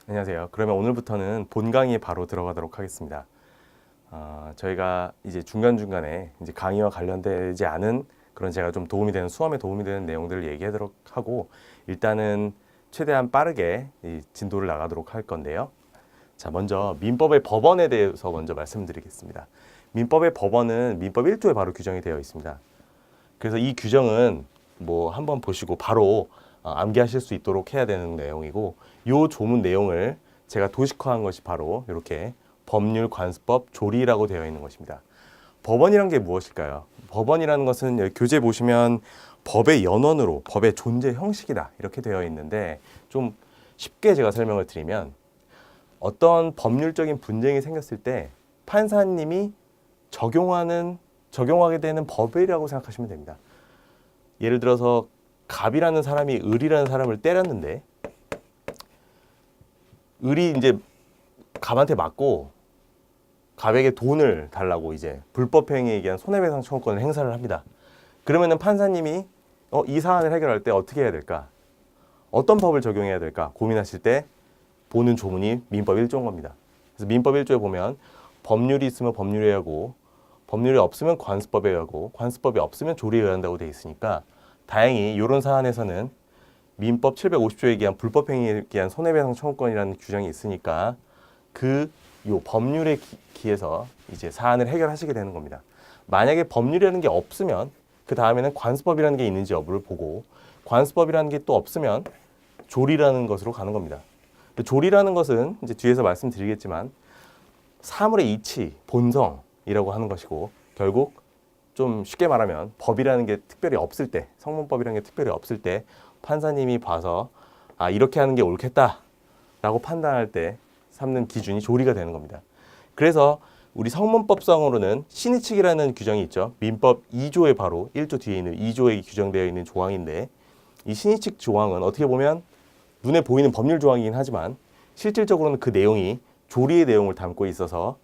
안녕하세요. 그러면 오늘부터는 본 강의에 바로 들어가도록 하겠습니다. 저희가 이제 중간중간에 이제 강의와 관련되지 않은 그런 제가 좀 도움이 되는 수험에 도움이 되는 내용들을 얘기하도록 하고 일단은 최대한 빠르게 이 진도를 나가도록 할 건데요. 자, 먼저 민법의 법원에 대해서 먼저 말씀드리겠습니다. 민법의 법원은 민법 1조에 바로 규정이 되어 있습니다. 그래서 이 규정은 뭐 한번 보시고 바로 암기하실 수 있도록 해야 되는 내용이고 요 조문 내용을 제가 도식화한 것이 바로 이렇게 법률 관습법 조리라고 되어 있는 것입니다. 법원이란 게 무엇일까요? 법원이라는 것은 여기 교재 보시면 법의 연원으로 법의 존재 형식이다 이렇게 되어 있는데 좀 쉽게 제가 설명을 드리면 어떤 법률적인 분쟁이 생겼을 때 판사님이 적용하게 되는 법이라고 생각하시면 됩니다. 예를 들어서 갑이라는 사람이 을이라는 사람을 때렸는데 을이 이제 갑한테 맞고 갑에게 돈을 달라고 이제 불법행위에 의한 손해배상 청구권을 행사를 합니다. 그러면은 판사님이 이 사안을 해결할 때 어떻게 해야 될까? 어떤 법을 적용해야 될까? 고민하실 때 보는 조문이 민법 1조인 겁니다. 그래서 민법 1조에 보면 법률이 있으면 법률에 의하고 법률이 없으면 관습법에 의하고 관습법이 없으면 조리에 의한다고 되어 있으니까 다행히 이런 사안에서는 민법 750조에 의한 불법행위에 의한 손해배상 청구권이라는 규정이 있으니까 요 법률에 기해서 이제 사안을 해결하시게 되는 겁니다. 만약에 법률이라는 게 없으면 그 다음에는 관습법이라는 게 있는지 여부를 보고 관습법이라는 게 또 없으면 조리라는 것으로 가는 겁니다. 조리라는 것은 이제 뒤에서 말씀드리겠지만 사물의 이치, 본성이라고 하는 것이고 결국 좀 쉽게 말하면 법이라는 게 특별히 없을 때, 성문법이라는 게 특별히 없을 때 판사님이 봐서 이렇게 하는 게 옳겠다라고 판단할 때 삼는 기준이 조리가 되는 겁니다. 그래서 우리 성문법상으로는 신의칙이라는 규정이 있죠. 민법 2조에 바로 1조 뒤에 있는 2조에 규정되어 있는 조항인데 이 신의칙 조항은 어떻게 보면 눈에 보이는 법률 조항이긴 하지만 실질적으로는 그 내용이 조리의 내용을 담고 있어서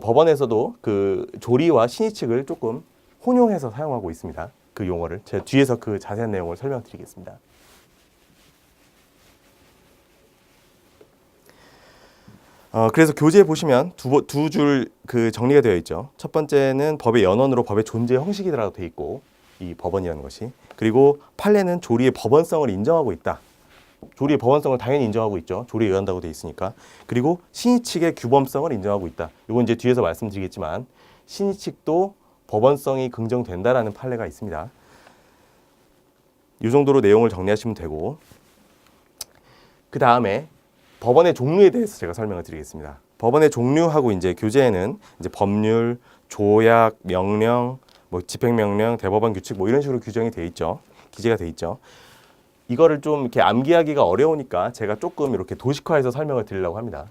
법원에서도 그 조리와 신의칙을 조금 혼용해서 사용하고 있습니다. 그 용어를 제가 뒤에서 그 자세한 내용을 설명드리겠습니다. 그래서 교재에 보시면 두 줄 그 정리가 되어 있죠. 첫 번째는 법의 연원으로 법의 존재 형식이라고 되어 있고 이 법원이라는 것이 그리고 판례는 조리의 법원성을 인정하고 있다. 조리의 법원성을 당연히 인정하고 있죠. 조리에 의한다고 되어 있으니까. 그리고 신의칙의 규범성을 인정하고 있다. 이건 이제 뒤에서 말씀드리겠지만 신의칙도 법원성이 긍정된다라는 판례가 있습니다. 이 정도로 내용을 정리하시면 되고 그 다음에 법원의 종류에 대해서 제가 설명을 드리겠습니다. 법원의 종류하고 이제 교재에는 이제 법률, 조약, 명령, 뭐 집행명령, 대법원 규칙 뭐 이런 식으로 규정이 돼 있죠. 기재가 돼 있죠. 이거를 좀 이렇게 암기하기가 어려우니까 제가 조금 이렇게 도식화해서 설명을 드리려고 합니다.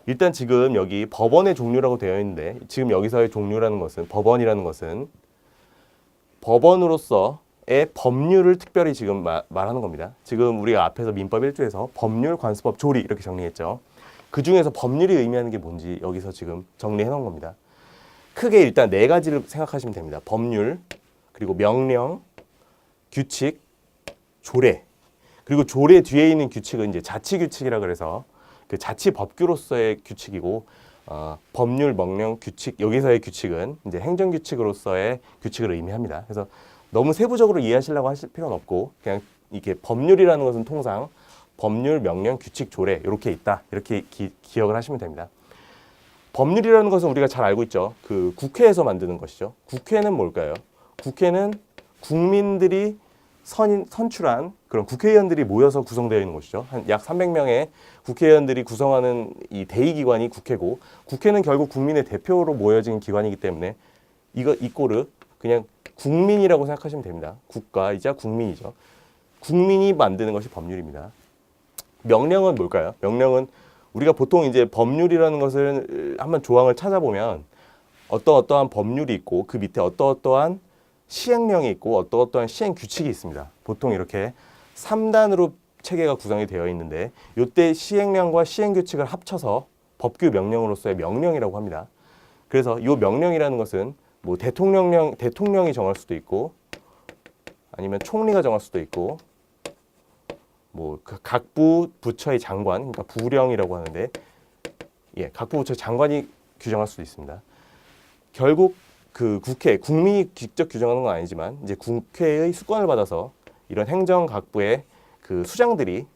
일단 지금 여기 법원의 종류라고 되어 있는데 지금 여기서의 종류라는 것은 법원이라는 것은 법원으로서의 법률을 특별히 지금 말하는 겁니다. 지금 우리가 앞에서 민법 1조에서 법률, 관습법, 조리 이렇게 정리했죠. 그 중에서 법률이 의미하는 게 뭔지 여기서 지금 정리해 놓은 겁니다. 크게 일단 네 가지를 생각하시면 됩니다. 법률, 그리고 명령, 규칙, 조례. 그리고 조례 뒤에 있는 규칙은 이제 자치규칙이라 그래서 그 자치법규로서의 규칙이고 법률, 명령, 규칙 여기서의 규칙은 이제 행정규칙으로서의 규칙을 의미합니다. 그래서 너무 세부적으로 이해하시려고 하실 필요는 없고 그냥 이게 법률이라는 것은 통상 법률, 명령, 규칙, 조례 이렇게 있다. 이렇게 기억을 하시면 됩니다. 법률이라는 것은 우리가 잘 알고 있죠. 그 국회에서 만드는 것이죠. 국회는 뭘까요? 국회는 국민들이 선출한 그런 국회의원들이 모여서 구성되어 있는 곳이죠. 한 약 300명의 국회의원들이 구성하는 이 대의기관이 국회고 국회는 결국 국민의 대표로 모여진 기관이기 때문에 이 꼴을 그냥 국민이라고 생각하시면 됩니다. 국가이자 국민이죠. 국민이 만드는 것이 법률입니다. 명령은 뭘까요? 명령은 우리가 보통 이제 법률이라는 것을 한번 조항을 찾아보면 어떠한 법률이 있고 그 밑에 어떠한 시행령이 있고 어떠한 시행 규칙이 있습니다. 보통 이렇게 3단으로 체계가 구성이 되어 있는데 이때 시행령과 시행 규칙을 합쳐서 법규 명령으로서의 명령이라고 합니다. 그래서 이 명령이라는 것은 뭐 대통령이 정할 수도 있고 아니면 총리가 정할 수도 있고 뭐 그 각부 부처의 장관, 그러니까 부령이라고 하는데, 예, 각부 부처의 장관이 규정할 수도 있습니다. 결국 그 국회, 국민이 직접 규정하는 건 아니지만 이제 국회의 수권을 받아서 이런 행정각부의 그 수장들이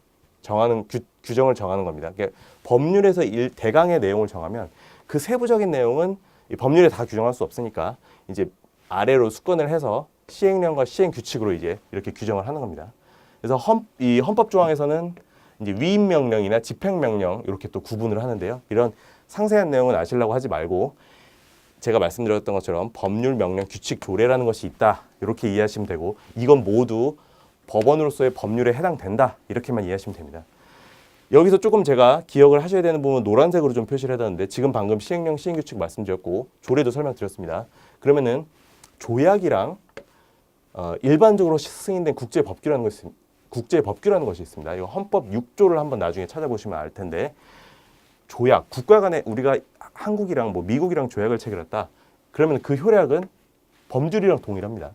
정하는 규정을 정하는 겁니다. 그러니까 법률에서 대강의 내용을 정하면 그 세부적인 내용은 이 법률에 다 규정할 수 없으니까 이제 아래로 수권을 해서 시행령과 시행규칙으로 이제 이렇게 규정을 하는 겁니다. 그래서 이 헌법 조항에서는 이제 위임 명령이나 집행 명령 이렇게 또 구분을 하는데요. 이런 상세한 내용은 아시려고 하지 말고 제가 말씀드렸던 것처럼 법률, 명령, 규칙, 조례라는 것이 있다. 이렇게 이해하시면 되고 이건 모두 법원으로서의 법률에 해당된다. 이렇게만 이해하시면 됩니다. 여기서 조금 제가 기억을 하셔야 되는 부분은 노란색으로 좀 표시를 해뒀는데 지금 방금 시행령, 시행규칙 말씀드렸고 조례도 설명드렸습니다. 그러면은 조약이랑 일반적으로 승인된 국제법규라는 것이 있습니다. 이 헌법 6조를 한번 나중에 찾아보시면 알 텐데 조약, 국가 간에 우리가 한국이랑 뭐 미국이랑 조약을 체결했다. 그러면 그 효력은 법률이랑 동일합니다.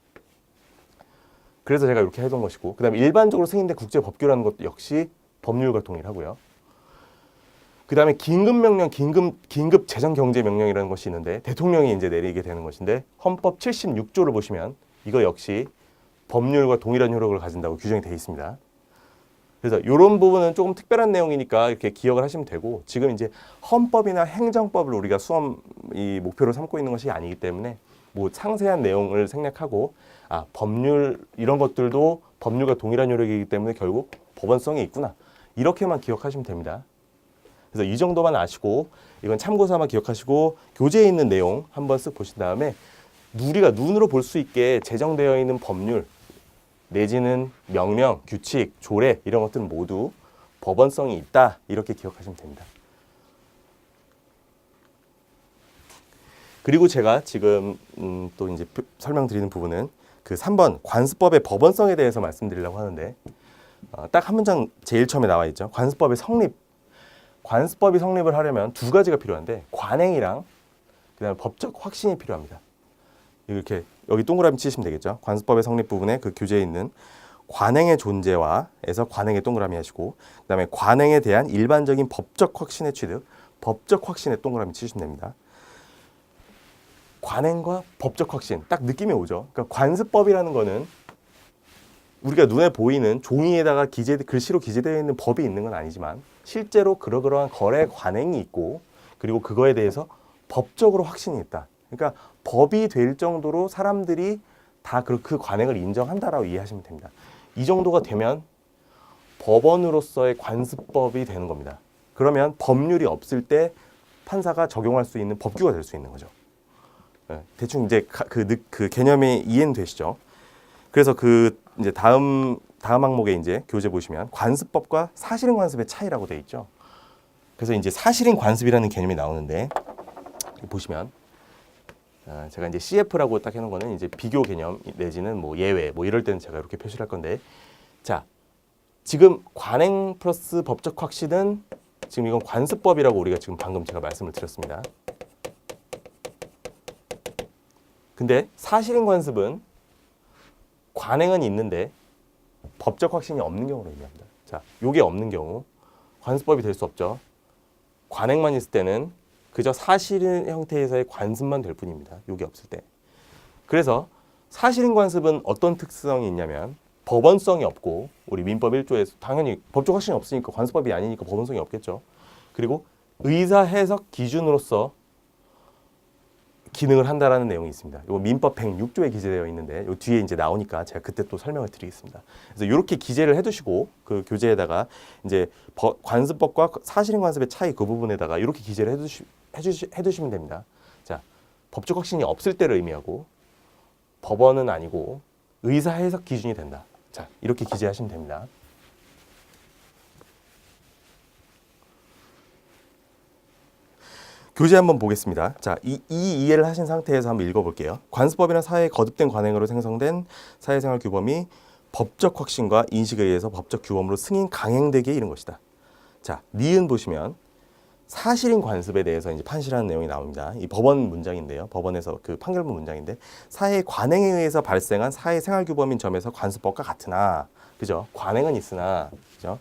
그래서 제가 이렇게 해둔 것이고 그다음에 일반적으로 승인된 국제법규라는 것도 역시 법률과 동일하고요. 그다음에 긴급명령, 긴급 재정경제명령이라는 것이 있는데 대통령이 이제 내리게 되는 것인데 헌법 76조를 보시면 이거 역시 법률과 동일한 효력을 가진다고 규정이 되어 있습니다. 그래서 이런 부분은 조금 특별한 내용이니까 이렇게 기억을 하시면 되고 지금 이제 헌법이나 행정법을 우리가 수험 이 목표로 삼고 있는 것이 아니기 때문에 뭐 상세한 내용을 생략하고 법률 이런 것들도 법률과 동일한 효력이기 때문에 결국 법원성이 있구나 이렇게만 기억하시면 됩니다. 그래서 이 정도만 아시고 이건 참고삼아 기억하시고 교재에 있는 내용 한번 쓱 보신 다음에 우리가 눈으로 볼 수 있게 제정되어 있는 법률 내지는 명령, 규칙, 조례 이런 것들은 모두 법원성이 있다 이렇게 기억하시면 됩니다. 그리고 제가 지금 또 이제 설명드리는 부분은 그 3번 관습법의 법원성에 대해서 말씀드리려고 하는데 딱 한 문장 제일 처음에 나와 있죠. 관습법의 성립. 관습법이 성립을 하려면 두 가지가 필요한데 관행이랑 그다음에 법적 확신이 필요합니다. 이렇게 여기 동그라미 치시면 되겠죠. 관습법의 성립 부분에 그 교재에 있는 관행의 존재와에서 관행의 동그라미 하시고 그다음에 관행에 대한 일반적인 법적 확신의 취득, 법적 확신의 동그라미 치시면 됩니다. 관행과 법적 확신 딱 느낌이 오죠. 그러니까 관습법이라는 거는 우리가 눈에 보이는 종이에다가 글씨로 기재되어 있는 법이 있는 건 아니지만 실제로 그러한 거래 관행이 있고 그리고 그거에 대해서 법적으로 확신이 있다. 그러니까 법이 될 정도로 사람들이 다 그 관행을 인정한다라고 이해하시면 됩니다. 이 정도가 되면 법원으로서의 관습법이 되는 겁니다. 그러면 법률이 없을 때 판사가 적용할 수 있는 법규가 될 수 있는 거죠. 대충 이제 그 개념이 이해는 되시죠? 그래서 그 이제 다음 항목에 이제 교재 보시면 관습법과 사실인 관습의 차이라고 돼 있죠. 그래서 이제 사실인 관습이라는 개념이 나오는데 보시면 제가 이제 CF라고 딱 해놓은 거는 이제 비교 개념 내지는 뭐 예외 뭐 이럴 때는 제가 이렇게 표시를 할 건데 자 지금 관행 플러스 법적 확신은 지금 이건 관습법이라고 우리가 지금 방금 제가 말씀을 드렸습니다. 근데 사실인 관습은 관행은 있는데 법적 확신이 없는 경우를 의미합니다. 자, 요게 없는 경우 관습법이 될 수 없죠. 관행만 있을 때는 그저 사실인 형태에서의 관습만 될 뿐입니다. 요게 없을 때. 그래서 사실인 관습은 어떤 특성이 있냐면 법원성이 없고 우리 민법 1조에서 당연히 법적 확신이 없으니까 관습법이 아니니까 법원성이 없겠죠. 그리고 의사 해석 기준으로서 기능을 한다라는 내용이 있습니다. 요 민법 106조에 기재되어 있는데 요 뒤에 이제 나오니까 제가 그때 또 설명을 드리겠습니다. 그래서 이렇게 기재를 해두시고 그 교재에다가 이제 관습법과 사실인 관습의 차이 그 부분에다가 이렇게 기재를 해두시면 됩니다. 자, 법적 확신이 없을 때를 의미하고 법원은 아니고 의사 해석 기준이 된다. 자, 이렇게 기재하시면 됩니다. 교재 한번 보겠습니다. 자, 이 이해를 하신 상태에서 한번 읽어볼게요. 관습법이나 사회의 거듭된 관행으로 생성된 사회생활 규범이 법적 확신과 인식에 의해서 법적 규범으로 승인 강행되기에 이른 것이다. 자, 니은 보시면 사실인 관습에 대해서 이제 판시라는 내용이 나옵니다. 이 법원 문장인데요. 법원에서 그 판결문 문장인데 사회의 관행에 의해서 발생한 사회생활 규범인 점에서 관습법과 같으나 그죠? 관행은 있으나, 그죠?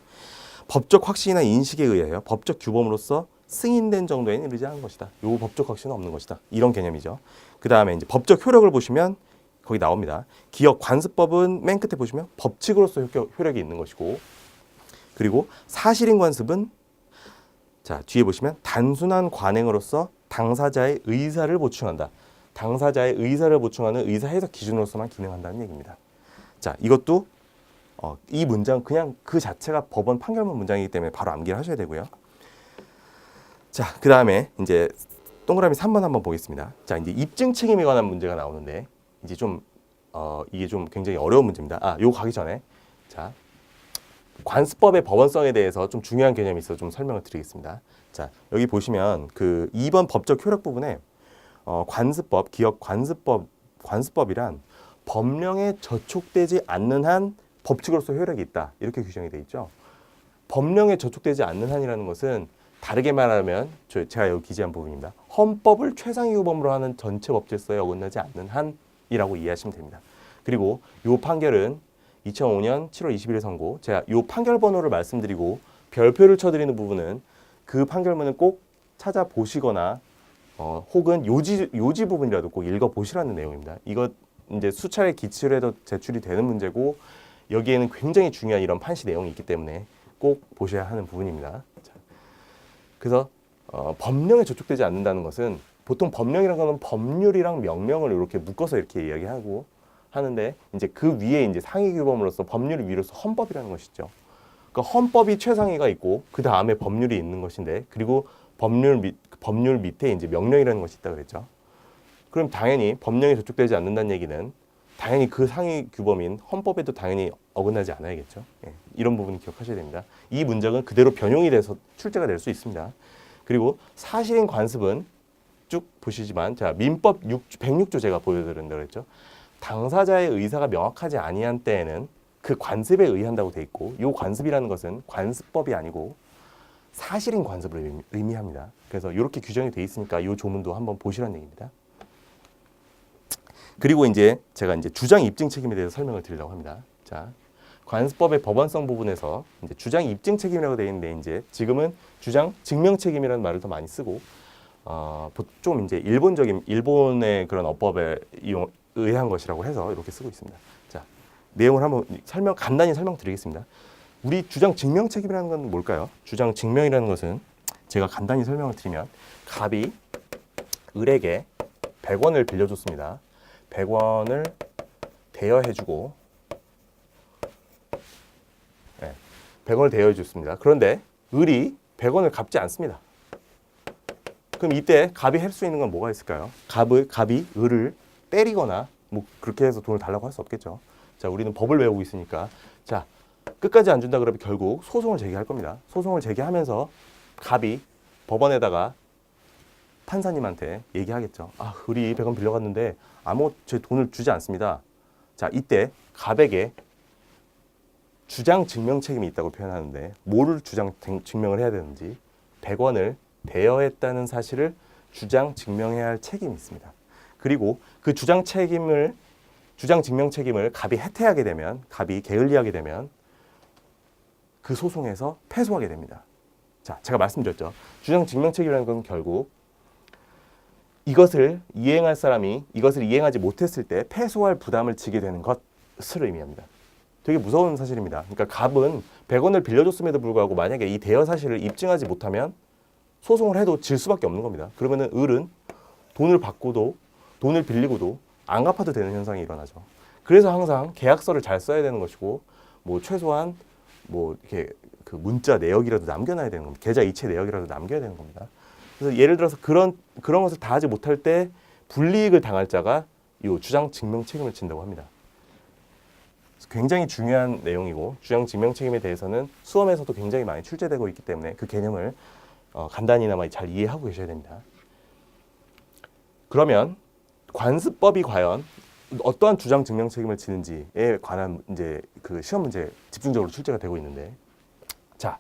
법적 확신이나 인식에 의하여 법적 규범으로서 승인된 정도에는 이르지 않은 것이다. 요 법적 확신은 없는 것이다. 이런 개념이죠. 그 다음에 이제 법적 효력을 보시면 거기 나옵니다. 기업 관습법은 맨 끝에 보시면 법칙으로서 효력이 있는 것이고, 그리고 사실인 관습은 자 뒤에 보시면 단순한 관행으로서 당사자의 의사를 보충한다. 당사자의 의사를 보충하는 의사 해석 기준으로서만 기능한다는 얘기입니다. 자 이것도 이 문장 그냥 그 자체가 법원 판결문 문장이기 때문에 바로 암기를 하셔야 되고요. 자, 그 다음에 이제 동그라미 3번 한번 보겠습니다. 자, 이제 입증 책임에 관한 문제가 나오는데 이제 좀 이게 좀 굉장히 어려운 문제입니다. 요거 가기 전에 자 관습법의 법원성에 대해서 좀 중요한 개념이 있어서 좀 설명을 드리겠습니다. 자, 여기 보시면 그 2번 법적 효력 부분에 관습법, 기업 관습법이란 법령에 저촉되지 않는 한 법칙으로서 효력이 있다. 이렇게 규정이 되어 있죠. 법령에 저촉되지 않는 한이라는 것은 다르게 말하면 제가 여기 기재한 부분입니다. 헌법을 최상위 규범으로 하는 전체 법 질서에 어긋나지 않는 한이라고 이해하시면 됩니다. 그리고 이 판결은 2005년 7월 20일 선고. 제가 이 판결 번호를 말씀드리고 별표를 쳐드리는 부분은 그 판결문을 꼭 찾아보시거나 혹은 요지 부분이라도 꼭 읽어보시라는 내용입니다. 이거 이제 수차례 기출에도 제출이 되는 문제고 여기에는 굉장히 중요한 이런 판시 내용이 있기 때문에 꼭 보셔야 하는 부분입니다. 자, 그래서 법령에 저촉되지 않는다는 것은 보통 법령이라는 거는 법률이랑 명령을 이렇게 묶어서 이렇게 이야기하고 하는데 이제 그 위에 이제 상위 규범으로서 법률 위로서 헌법이라는 것이죠. 그러니까 헌법이 최상위가 있고 그 다음에 법률이 있는 것인데 그리고 법률 밑에 이제 명령이라는 것이 있다 그랬죠. 그럼 당연히 법령에 저촉되지 않는다는 얘기는 당연히 그 상위 규범인 헌법에도 당연히 어긋나지 않아야겠죠. 예, 이런 부분 기억하셔야 됩니다. 이 문장은 그대로 변용이 돼서 출제가 될 수 있습니다. 그리고 사실인 관습은 쭉 보시지만 자 민법 106조 제가 보여드린다고 했죠. 당사자의 의사가 명확하지 아니한 때에는 그 관습에 의한다고 돼 있고 이 관습이라는 것은 관습법이 아니고 사실인 관습을 의미합니다. 그래서 이렇게 규정이 돼 있으니까 이 조문도 한번 보시라는 얘기입니다. 그리고 이제 제가 이제 주장 입증 책임에 대해서 설명을 드리려고 합니다. 자, 관습법의 법원성 부분에서 이제 주장 입증 책임이라고 되어 있는데 이제 지금은 주장 증명 책임이라는 말을 더 많이 쓰고 좀 이제 일본의 그런 어법에 의한 것이라고 해서 이렇게 쓰고 있습니다. 자, 내용을 한번 간단히 설명드리겠습니다. 우리 주장 증명 책임이라는 건 뭘까요? 주장 증명이라는 것은 제가 간단히 설명을 드리면 갑이 을에게 100원을 빌려줬습니다. 100원을 대여해주고 100원을 대여해줬습니다. 그런데 을이 100원을 갚지 않습니다. 그럼 이때 갑이 할 수 있는 건 뭐가 있을까요? 갑이 을을 때리거나 뭐 그렇게 해서 돈을 달라고 할 수 없겠죠. 자, 우리는 법을 외우고 있으니까 자 끝까지 안 준다 그러면 결국 소송을 제기할 겁니다. 소송을 제기하면서 갑이 법원에다가 판사님한테 얘기하겠죠. 을이 100원 빌려갔는데 제 돈을 주지 않습니다. 자, 이때 갑에게 주장 증명 책임이 있다고 표현하는데 뭐를 주장 증명을 해야 되는지 100원을 대여했다는 사실을 주장 증명해야 할 책임이 있습니다. 그리고 그 주장 증명 책임을 갑이 해태하게 되면, 갑이 게을리하게 되면 그 소송에서 패소하게 됩니다. 자, 제가 말씀드렸죠. 주장 증명 책임이라는 건 결국 이것을 이행할 사람이 이것을 이행하지 못했을 때 패소할 부담을 지게 되는 것을 의미합니다. 되게 무서운 사실입니다. 그러니까 갑은 100원을 빌려줬음에도 불구하고 만약에 이 대여 사실을 입증하지 못하면 소송을 해도 질 수밖에 없는 겁니다. 그러면은 을은 돈을 받고도 돈을 빌리고도 안 갚아도 되는 현상이 일어나죠. 그래서 항상 계약서를 잘 써야 되는 것이고 뭐 최소한 뭐 이렇게 그 문자 내역이라도 남겨놔야 되는 겁니다. 계좌 이체 내역이라도 남겨야 되는 겁니다. 그래서 예를 들어서 그런 것을 다 하지 못할 때 불이익을 당할 자가 이 주장 증명 책임을 진다고 합니다. 굉장히 중요한 내용이고 주장 증명 책임에 대해서는 수험에서도 굉장히 많이 출제되고 있기 때문에 그 개념을 간단히나마 잘 이해하고 계셔야 됩니다. 그러면 관습법이 과연 어떠한 주장 증명 책임을 지는지에 관한 이제 그 시험 문제 집중적으로 출제가 되고 있는데, 자,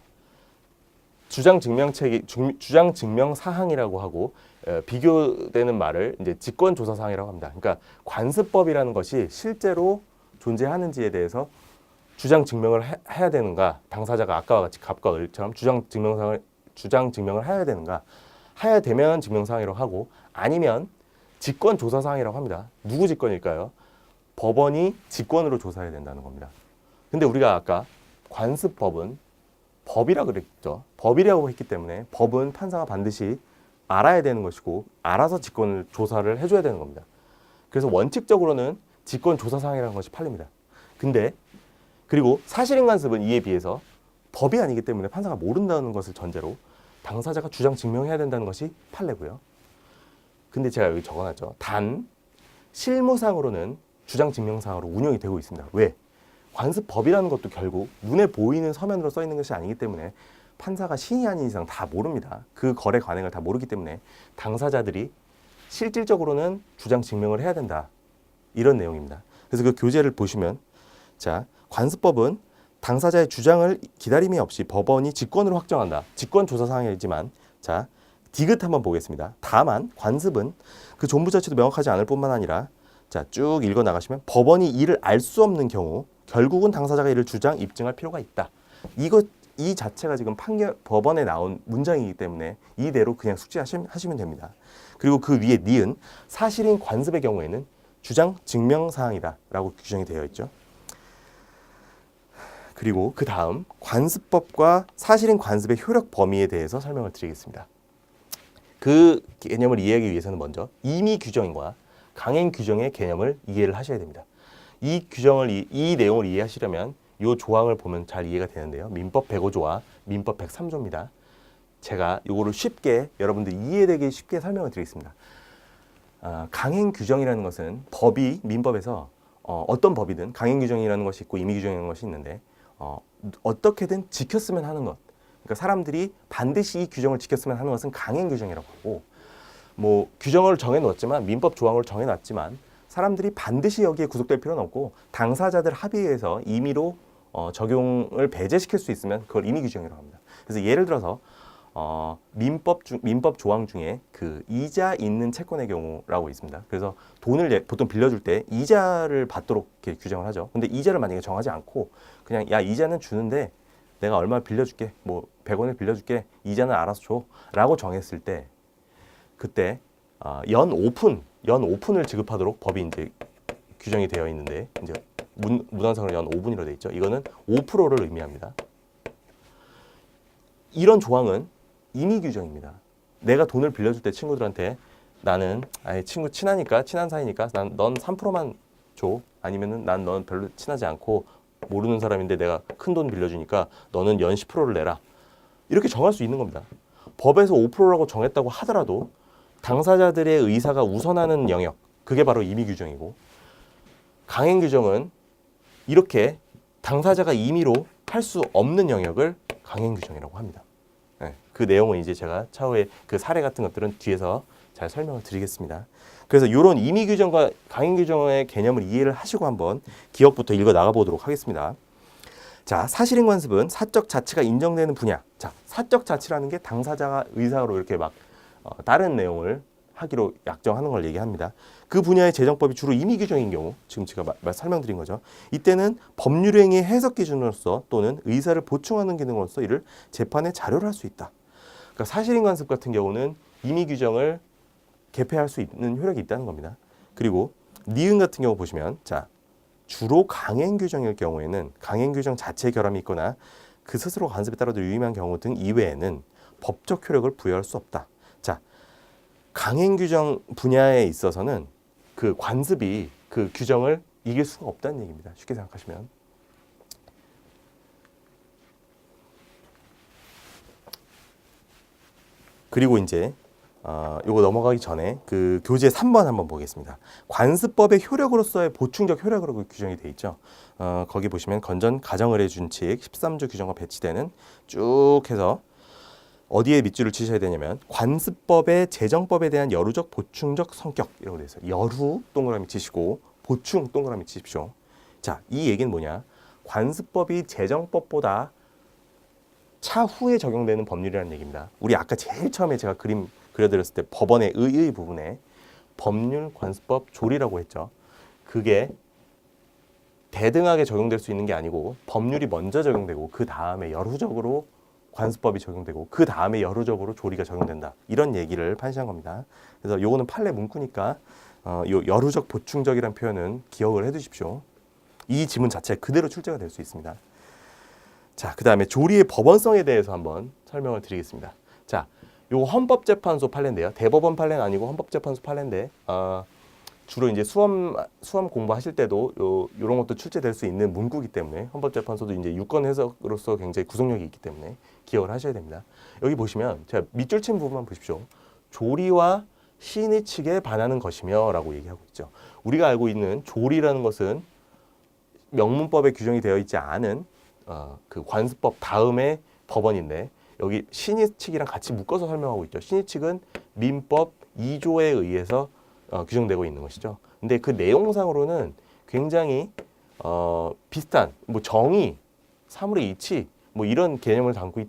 주장 증명 사항이라고 하고 비교되는 말을 이제 직권 조사 사항이라고 합니다. 그러니까 관습법이라는 것이 실제로 존재하는지에 대해서 주장 증명을 해야 되는가? 당사자가 아까와 같이 갑과 을처럼 주장 증명을 해야 되는가? 해야 되면 증명사항이라고 하고 아니면 직권 조사 사항이라고 합니다. 누구 직권일까요? 법원이 직권으로 조사해야 된다는 겁니다. 근데 우리가 아까 관습법은 법이라 그랬죠. 법이라고 했기 때문에 법은 판사가 반드시 알아야 되는 것이고 알아서 직권을 조사를 해줘야 되는 겁니다. 그래서 원칙적으로는 직권 조사 사항이라는 것이 판례입니다. 근데 그리고 사실인 관습은 이에 비해서 법이 아니기 때문에 판사가 모른다는 것을 전제로 당사자가 주장 증명해야 된다는 것이 판례고요. 근데 제가 여기 적어놨죠. 단 실무상으로는 주장 증명사항으로 운영이 되고 있습니다. 왜? 관습법이라는 것도 결국 눈에 보이는 서면으로 써 있는 것이 아니기 때문에 판사가 신이 아닌 이상 다 모릅니다. 그 거래 관행을 다 모르기 때문에 당사자들이 실질적으로는 주장 증명을 해야 된다. 이런 내용입니다. 그래서 그 교재를 보시면 자, 관습법은 당사자의 주장을 기다림이 없이 법원이 직권으로 확정한다. 직권 조사 사항이지만 자, 디귿 한번 보겠습니다. 다만 관습은 그 존부 자체도 명확하지 않을 뿐만 아니라 자, 쭉 읽어 나가시면 법원이 이를 알 수 없는 경우 결국은 당사자가 이를 주장 입증할 필요가 있다. 이 자체가 지금 법원에 나온 문장이기 때문에 이대로 그냥 숙지하시면 됩니다. 그리고 그 위에 니은 사실인 관습의 경우에는 주장 증명 사항이다 라고 규정이 되어 있죠. 그리고 그 다음 관습법과 사실인 관습의 효력 범위에 대해서 설명을 드리겠습니다. 그 개념을 이해하기 위해서는 먼저 임의 규정과 강행 규정의 개념을 이해를 하셔야 됩니다. 이 내용을 이해하시려면 이 조항을 보면 잘 이해가 되는데요. 민법 105조와 민법 103조입니다. 제가 이거를 쉽게 여러분들이 이해되기 쉽게 설명을 드리겠습니다. 강행 규정이라는 것은 법이 민법에서 어떤 법이든 강행 규정이라는 것이 있고 임의 규정이라는 것이 있는데 어떻게든 지켰으면 하는 것. 그러니까 사람들이 반드시 이 규정을 지켰으면 하는 것은 강행 규정이라고 하고 뭐 규정을 정해놓았지만 민법 조항을 정해놨지만 사람들이 반드시 여기에 구속될 필요는 없고 당사자들 합의해서 임의로 적용을 배제시킬 수 있으면 그걸 임의 규정이라고 합니다. 그래서 예를 들어서 민법 조항 중에 그 이자 있는 채권의 경우라고 있습니다. 그래서 돈을 보통 빌려줄 때 이자를 받도록 이렇게 규정을 하죠. 근데 이자를 만약에 정하지 않고 그냥 야 이자는 주는데 내가 얼마 빌려줄게, 뭐 100원을 빌려줄게, 이자는 알아서 줘 라고 정했을 때 그때 연 오픈을 지급하도록 법이 이제 규정이 되어 있는데 이제 문헌상으로 연 5분이라고 되어 있죠. 이거는 5%를 의미합니다. 이런 조항은 임의 규정입니다. 내가 돈을 빌려줄 때 친구들한테 나는 친구 친하니까 친한 사이니까 넌 3%만 줘. 아니면은 난 넌 별로 친하지 않고 모르는 사람인데 내가 큰 돈 빌려주니까 너는 연 10%를 내라. 이렇게 정할 수 있는 겁니다. 법에서 5%라고 정했다고 하더라도 당사자들의 의사가 우선하는 영역, 그게 바로 임의 규정이고 강행 규정은 이렇게 당사자가 임의로 할 수 없는 영역을 강행 규정이라고 합니다. 네, 그 내용은 이제 제가 차후에 그 사례 같은 것들은 뒤에서 잘 설명을 드리겠습니다. 그래서 이런 임의 규정과 강행 규정의 개념을 이해를 하시고 한번 기억부터 읽어 나가 보도록 하겠습니다. 자, 사실인 관습은 사적 자치가 인정되는 분야. 자, 사적 자치라는 게 당사자가 의사로 이렇게 막 다른 내용을 하기로 약정하는 걸 얘기합니다. 그 분야의 재정법이 주로 임의 규정인 경우, 지금 제가 설명드린 거죠. 이때는 법률행위의 해석 기준으로서 또는 의사를 보충하는 기능으로서 이를 재판의 자료를 할 수 있다. 그러니까 사실인 관습 같은 경우는 임의 규정을 개폐할 수 있는 효력이 있다는 겁니다. 그리고 니은 같은 경우 보시면 자, 주로 강행 규정일 경우에는 강행 규정 자체의 결함이 있거나 그 스스로 관습에 따라 유임한 경우 등 이외에는 법적 효력을 부여할 수 없다. 자, 강행 규정 분야에 있어서는 그 관습이 그 규정을 이길 수가 없다는 얘기입니다. 쉽게 생각하시면. 그리고 이제 요거 넘어가기 전에 그 교재 3번 한번 보겠습니다. 관습법의 효력으로서의 보충적 효력으로 규정이 돼 있죠. 거기 보시면 건전 가정의례 준칙 13조 규정과 배치되는 쭉 해서 어디에 밑줄을 치셔야 되냐면 관습법의 재정법에 대한 여루적 보충적 성격이라고 되어 있어요. 여루 동그라미 치시고 보충 동그라미 치십시오. 자, 이 얘기는 뭐냐? 관습법이 재정법보다 차후에 적용되는 법률이라는 얘기입니다. 우리 아까 제일 처음에 제가 그림 그려드렸을 때 법원의 의의 부분에 법률 관습법 조리라고 했죠. 그게 대등하게 적용될 수 있는 게 아니고 법률이 먼저 적용되고 그 다음에 열후적으로 관습법이 적용되고 그 다음에 열후적으로 조리가 적용된다. 이런 얘기를 판시한 겁니다. 그래서 요거는 판례 문구니까 요 열후적 보충적이라는 표현은 기억을 해두십시오. 이 지문 자체 그대로 출제가 될 수 있습니다. 자, 그 다음에 조리의 법원성에 대해서 한번 설명을 드리겠습니다. 자, 요 헌법재판소 판례인데요. 대법원 판례는 아니고 헌법재판소 판례인데 주로 이제 수험 공부하실 때도 요런 것도 출제될 수 있는 문구이기 때문에 헌법재판소도 이제 유권 해석으로서 굉장히 구속력이 있기 때문에 기억을 하셔야 됩니다. 여기 보시면 제가 밑줄 친 부분만 보십시오. 조리와 시인의 측에 반하는 것이며라고 얘기하고 있죠. 우리가 알고 있는 조리라는 것은 명문법에 규정이 되어 있지 않은 그 관습법 다음에 법원인데 여기 신의 측이랑 같이 묶어서 설명하고 있죠. 신의 측은 민법 2조에 의해서 규정되고 있는 것이죠. 근데 그 내용상으로는 굉장히 비슷한 뭐 정의, 사물의 이치 뭐 이런 개념을 담고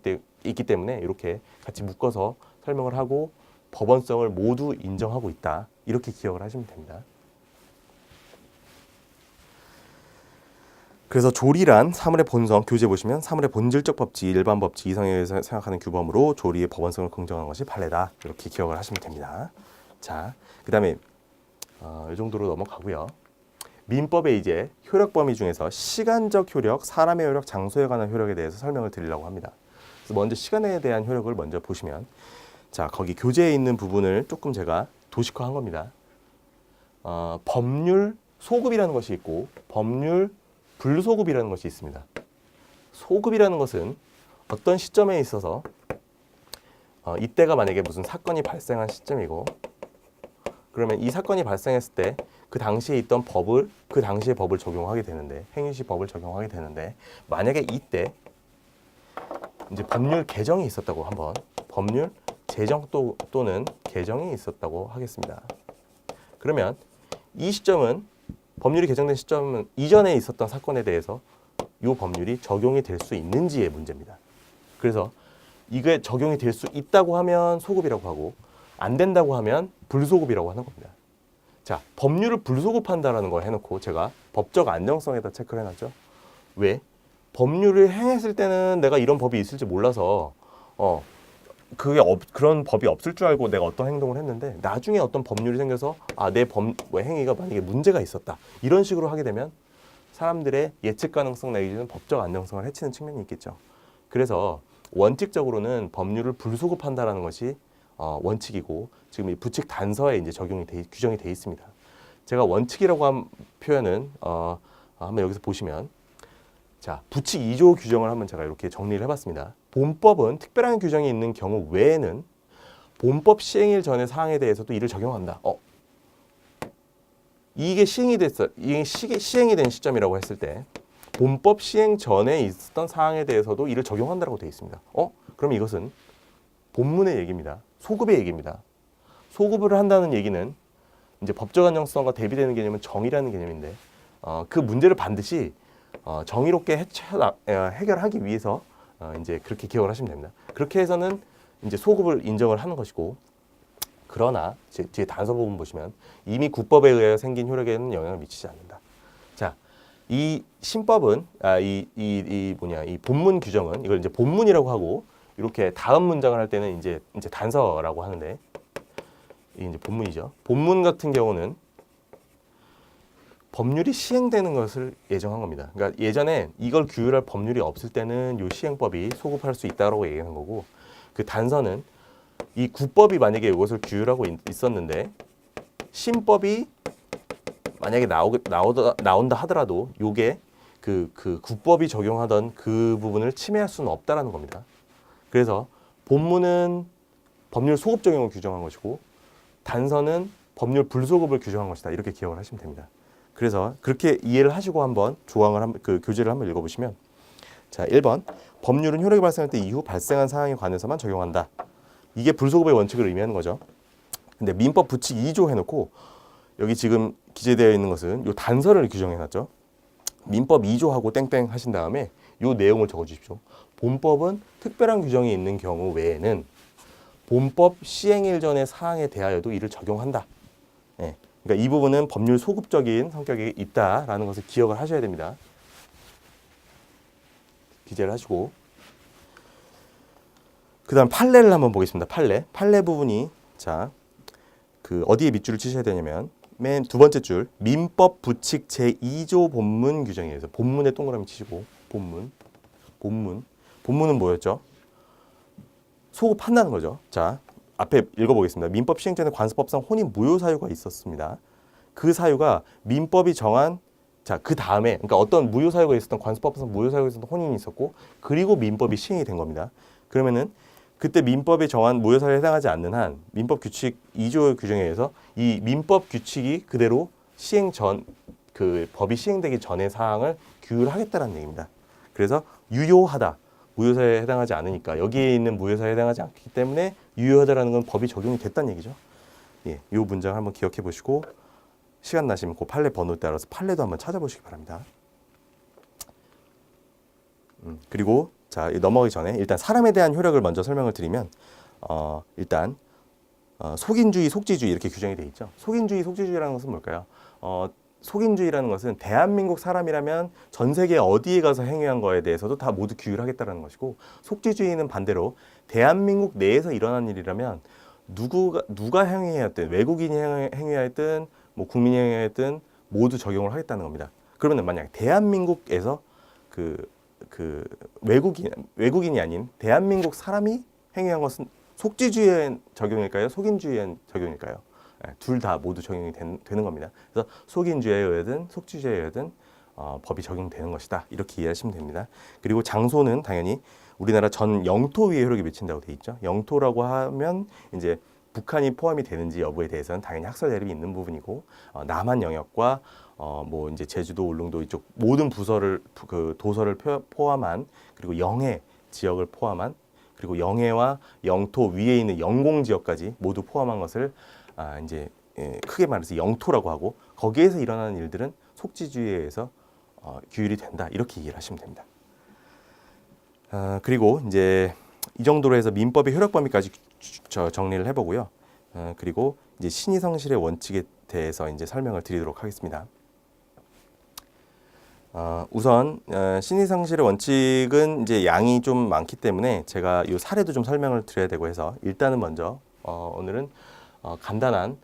있기 때문에 이렇게 같이 묶어서 설명을 하고 법원성을 모두 인정하고 있다. 이렇게 기억을 하시면 됩니다. 그래서 조리란 사물의 본성, 교재 보시면 사물의 본질적 법칙, 일반 법칙, 이성에 의해서 생각하는 규범으로 조리의 법원성을 긍정하는 것이 판례다. 이렇게 기억을 하시면 됩니다. 자, 그 다음에 이 정도로 넘어가고요. 민법의 이제 효력 범위 중에서 시간적 효력, 사람의 효력, 장소에 관한 효력에 대해서 설명을 드리려고 합니다. 그래서 먼저 시간에 대한 효력을 먼저 보시면 자, 거기 교재에 있는 부분을 조금 제가 도식화한 겁니다. 법률 소급이라는 것이 있고 법률 불소급이라는 것이 있습니다. 소급이라는 것은 어떤 시점에 있어서 이때가 만약에 무슨 사건이 발생한 시점이고 그러면 이 사건이 발생했을 때 그 당시에 있던 법을 그 당시의 법을 적용하게 되는데 행위시 법을 적용하게 되는데 만약에 이때 이제 법률 개정이 있었다고 한번 법률 제정 또는 개정이 있었다고 하겠습니다. 그러면 이 시점은 법률이 개정된 시점은 이전에 있었던 사건에 대해서 이 법률이 적용이 될 수 있는지의 문제입니다. 그래서 이게 적용이 될 수 있다고 하면 소급이라고 하고 안 된다고 하면 불소급이라고 하는 겁니다. 자, 법률을 불소급한다라는 걸 해놓고 제가 법적 안정성에다 체크를 해놨죠. 왜? 법률을 행했을 때는 내가 이런 법이 있을지 몰라서 그런 법이 없을 줄 알고 내가 어떤 행동을 했는데 나중에 어떤 법률이 생겨서 내 행위가 만약에 문제가 있었다. 이런 식으로 하게 되면 사람들의 예측 가능성 내지는 법적 안정성을 해치는 측면이 있겠죠. 그래서 원칙적으로는 법률을 불소급한다라는 것이 원칙이고 지금 이 부칙 단서에 이제 규정이 돼 있습니다. 제가 원칙이라고 한 표현은 한번 여기서 보시면 자, 부칙 2조 규정을 한번 제가 이렇게 정리를 해봤습니다. 본법은 특별한 규정이 있는 경우 외에는 본법 시행일 전의 사항에 대해서도 이를 적용한다. 이게 시행이 된 시점이라고 했을 때 본법 시행 전에 있었던 사항에 대해서도 이를 적용한다고 되어 있습니다. 그럼 이것은 본문의 얘기입니다. 소급의 얘기입니다. 소급을 한다는 얘기는 이제 법적 안정성과 대비되는 개념은 정의라는 개념인데 그 문제를 반드시 정의롭게 해결하기 위해서 이제 그렇게 기억을 하시면 됩니다. 그렇게 해서는 이제 소급을 인정을 하는 것이고 그러나 뒤에 단서 부분 보시면 이미 국법에 의해 생긴 효력에는 영향을 미치지 않는다. 자, 이 신법은 이 본문 규정은 이걸 이제 본문이라고 하고 이렇게 다음 문장을 할 때는 이제 단서라고 하는데 이게 이제 본문이죠. 본문 같은 경우는 법률이 시행되는 것을 예정한 겁니다. 그러니까 예전에 이걸 규율할 법률이 없을 때는 이 시행법이 소급할 수 있다고 얘기하는 거고 그 단서는 이 국법이 만약에 이것을 규율하고 있었는데 신법이 만약에 나온다 하더라도 이게 그 국법이 적용하던 그 부분을 침해할 수는 없다라는 겁니다. 그래서 본문은 법률 소급 적용을 규정한 것이고 단서는 법률 불소급을 규정한 것이다. 이렇게 기억을 하시면 됩니다. 그래서 그렇게 이해를 하시고 한번 그 교재를 한번 읽어보시면 자, 1번 법률은 효력이 발생할 때 이후 발생한 사항에 관해서만 적용한다. 이게 불소급의 원칙을 의미하는 거죠. 근데 민법 부칙 2조 해놓고 여기 지금 기재되어 있는 것은 이 단서를 규정해놨죠. 민법 2조하고 땡땡 하신 다음에 이 내용을 적어주십시오. 본법은 특별한 규정이 있는 경우 외에는 본법 시행일 전의 사항에 대하여도 이를 적용한다. 예. 그러니까 이 부분은 법률 소급적인 성격이 있다라는 것을 기억을 하셔야 됩니다. 기재를 하시고 그다음 판례를 한번 보겠습니다. 판례 부분이 자, 그 어디에 밑줄을 치셔야 되냐면 맨 두 번째 줄 민법 부칙 제2조 본문 규정에 의해서 본문에 동그라미 치시고 본문은 뭐였죠? 소급한다는 거죠. 자, 앞에 읽어보겠습니다. 민법 시행 전에 관습법상 혼인 무효 사유가 있었습니다. 그 사유가 민법이 정한 그 다음에 그러니까 어떤 무효 사유가 있었던 관습법상 무효 사유가 있었던 혼인이 있었고 그리고 민법이 시행이 된 겁니다. 그러면은 그때 민법이 정한 무효 사유에 해당하지 않는 한 민법 규칙 2조 규정에 의해서 이 민법 규칙이 그대로 시행 전 그 법이 시행되기 전의 사항을 규율하겠다는 얘기입니다. 그래서 유효하다. 무효사유에 해당하지 않으니까 여기에 있는 무효사유에 해당하지 않기 때문에 유효하다라는 건 법이 적용이 됐다는 얘기죠. 예, 이 문장 한번 기억해 보시고 시간 나시면 그 판례 번호에 따라서 판례도 한번 찾아보시기 바랍니다. 그리고 자 넘어가기 전에 일단 사람에 대한 효력을 먼저 설명을 드리면 일단 속인주의, 속지주의 이렇게 규정이 돼 있죠. 속인주의, 속지주의라는 것은 뭘까요? 속인주의라는 것은 대한민국 사람이라면 전 세계 어디에 가서 행위한 거에 대해서도 다 모두 규율하겠다는 것이고 속지주의는 반대로 대한민국 내에서 일어난 일이라면 누가 행위하였든 외국인이 행위하였든 뭐 국민이 행위하였든 모두 적용을 하겠다는 겁니다. 그러면 만약 대한민국에서 외국인이 아닌 대한민국 사람이 행위한 것은 속지주의에 적용일까요? 속인주의에 적용일까요? 둘 다 모두 적용이 되는 겁니다. 그래서 속인주의에 의하든 속지주의에 의하든 법이 적용되는 것이다. 이렇게 이해하시면 됩니다. 그리고 장소는 당연히 우리나라 전 영토 위에 효력이 미친다고 돼 있죠. 영토라고 하면 이제 북한이 포함이 되는지 여부에 대해서는 당연히 학설 대립이 있는 부분이고 남한 영역과 뭐 이제 제주도, 울릉도 이쪽 모든 부서를 그 도서를 포함한 그리고 영해 지역을 포함한 그리고 영해와 영토 위에 있는 영공 지역까지 모두 포함한 것을 이제 크게 말해서 영토라고 하고 거기에서 일어나는 일들은 속지주의에 의해서 규율이 된다 이렇게 이해를 하시면 됩니다. 그리고 이제 이 정도로 해서 민법의 효력 범위까지 정리를 해보고요. 그리고 이제 신의성실의 원칙에 대해서 이제 설명을 드리도록 하겠습니다. 우선 신의성실의 원칙은 이제 양이 좀 많기 때문에 제가 이 사례도 좀 설명을 드려야 되고 해서 일단은 먼저 오늘은 간단한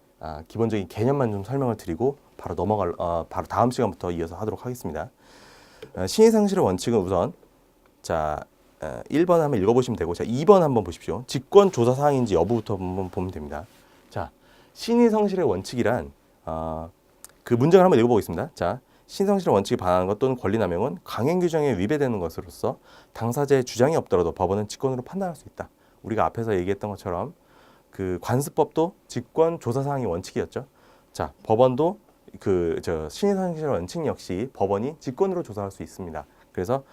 기본적인 개념만 좀 설명을 드리고 바로 바로 다음 시간부터 이어서 하도록 하겠습니다. 신의성실의 원칙은 우선 자 1번 한번 읽어보시면 되고 자 2번 한번 보십시오. 직권 조사 사항인지 여부부터 한번 보면 됩니다. 자 신의성실의 원칙이란 그 문장을 한번 읽어보겠습니다. 자 신성실의 원칙에 반하는 것 또는 권리남용은 강행 규정에 위배되는 것으로서 당사자의 주장이 없더라도 법원은 직권으로 판단할 수 있다. 우리가 앞에서 얘기했던 것처럼 그 관습법도 직권 조사 사항이 원칙이었죠. 자, 법원도 신의성실의 원칙 역시 법원이 직권으로 조사할 수 있습니다. 그래서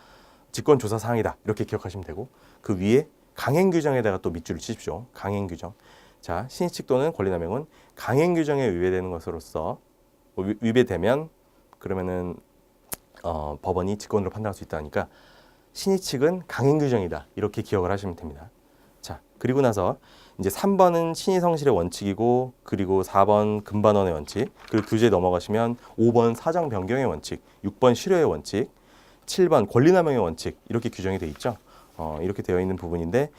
직권 조사 사항이다 이렇게 기억하시면 되고 그 위에 강행 규정에다가 또 밑줄을 치십시오. 강행 규정. 자, 신의칙 또는 권리남용은 강행 규정에 위배되는 것으로서 위배되면 그러면은 법원이 직권으로 판단할 수 있다니까 신의칙은 강행 규정이다 이렇게 기억을 하시면 됩니다. 자 그리고 나서 이제 3번은 신의성실의 원칙이고 그리고 4번 금반원의 원칙 그리고 교재 넘어가시면 5번 사정 변경의 원칙 6번 실효의 원칙 7번 권리남용의 원칙 이렇게 규정이 되어 있죠. 이렇게 되어 있는 부분인데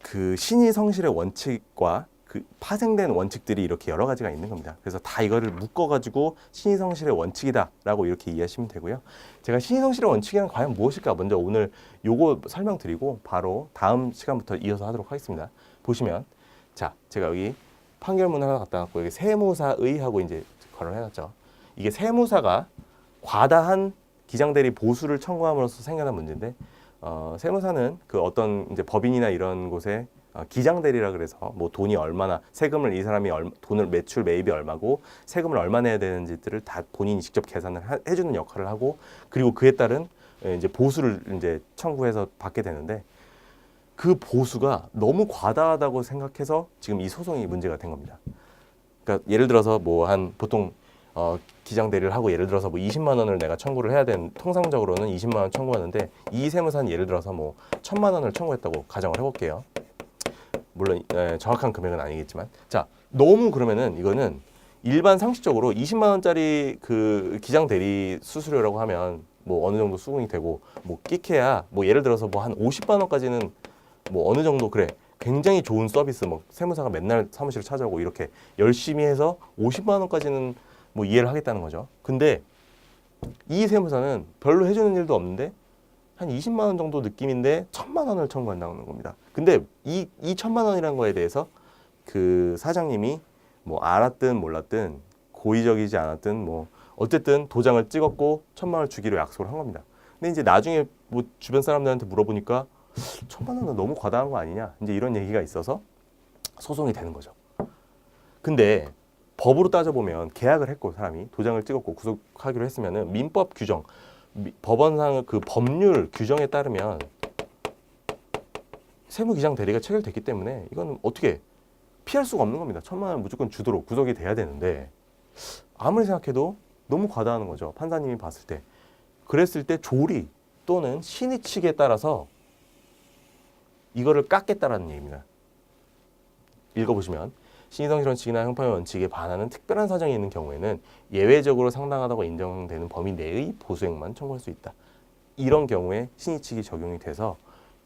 그 신의성실의 원칙과 그 파생된 원칙들이 이렇게 여러 가지가 있는 겁니다. 그래서 다 이거를 묶어가지고 신의성실의 원칙이다라고 이렇게 이해하시면 되고요. 제가 신의성실의 원칙이란 과연 무엇일까 먼저 오늘 요거 설명드리고 바로 다음 시간부터 이어서 하도록 하겠습니다. 보시면 자 제가 여기 판결문 하나 갖다 놨고 여기 세무사의 하고 이제 걸어를 해놨죠. 이게 세무사가 과다한 기장대리 보수를 청구함으로써 생겨난 문제인데 세무사는 그 어떤 이제 법인이나 이런 곳에 기장대리라 그래서 뭐 돈이 얼마나 세금을 이 사람이 돈을 매출 매입이 얼마고 세금을 얼마 내야 되는지들을 다 본인이 직접 계산을 해주는 역할을 하고 그리고 그에 따른 이제 보수를 이제 청구해서 받게 되는데 그 보수가 너무 과다하다고 생각해서 지금 이 소송이 문제가 된 겁니다. 그러니까 예를 들어서 뭐 한 보통 기장대리를 하고 예를 들어서 뭐 20만 원을 내가 청구를 해야 되는 통상적으로는 20만 원 청구하는데 이 세무사는 예를 들어서 뭐 1,000만 원을 청구했다고 가정을 해볼게요. 물론 정확한 금액은 아니겠지만, 자, 너무 그러면은 이거는 일반 상식적으로 20만 원짜리 그 기장 대리 수수료라고 하면 뭐 어느 정도 수긍이 되고, 뭐 끼케야 뭐 예를 들어서 뭐 한 50만 원까지는 뭐 어느 정도 그래, 굉장히 좋은 서비스, 뭐 세무사가 맨날 사무실을 찾아오고 이렇게 열심히 해서 50만 원까지는 뭐 이해를 하겠다는 거죠. 근데 이 세무사는 별로 해주는 일도 없는데 한 20만 원 정도 느낌인데 1,000만 원을 청구한다는 겁니다. 근데 이 1,000만 원이라는 거에 대해서 그 사장님이 뭐 알았든 몰랐든 고의적이지 않았든 뭐 어쨌든 도장을 찍었고 1,000만 원을 주기로 약속을 한 겁니다. 근데 이제 나중에 뭐 주변 사람들한테 물어보니까 1,000만 원은 너무 과다한 거 아니냐, 이제 이런 얘기가 있어서 소송이 되는 거죠. 근데 법으로 따져보면 계약을 했고 사람이 도장을 찍었고 구속하기로 했으면은 민법 규정, 법원상 그 법률 규정에 따르면 세무기장 대리가 체결됐기 때문에 이거는 어떻게 피할 수가 없는 겁니다. 1,000만 원 무조건 주도록 구속이 돼야 되는데 아무리 생각해도 너무 과다하는 거죠. 판사님이 봤을 때. 그랬을 때 조리 또는 신의 측에 따라서 이거를 깎겠다라는 얘기입니다. 읽어보시면 신의성실 원칙이나 형평의 원칙에 반하는 특별한 사정이 있는 경우에는 예외적으로 상당하다고 인정되는 범위 내의 보수액만 청구할 수 있다. 이런 경우에 신의 측이 적용이 돼서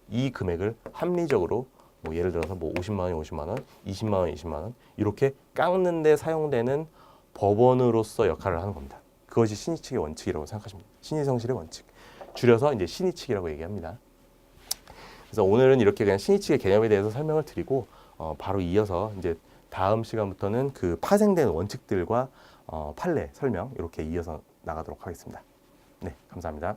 이 금액을 합리적으로 뭐 예를 들어서 뭐 50만 원이 50만 원, 20만 원, 20만 원 이렇게 깎는 데 사용되는 법원으로서 역할을 하는 겁니다. 그것이 신의 측의 원칙이라고 생각하시면 됩니다. 신의성실의 원칙. 줄여서 이제 신의 측이라고 얘기합니다. 그래서 오늘은 이렇게 그냥 신의 측의 개념에 대해서 설명을 드리고 바로 이어서 이제 다음 시간부터는 그 파생된 원칙들과 판례 설명 이렇게 이어서 나가도록 하겠습니다. 네, 감사합니다.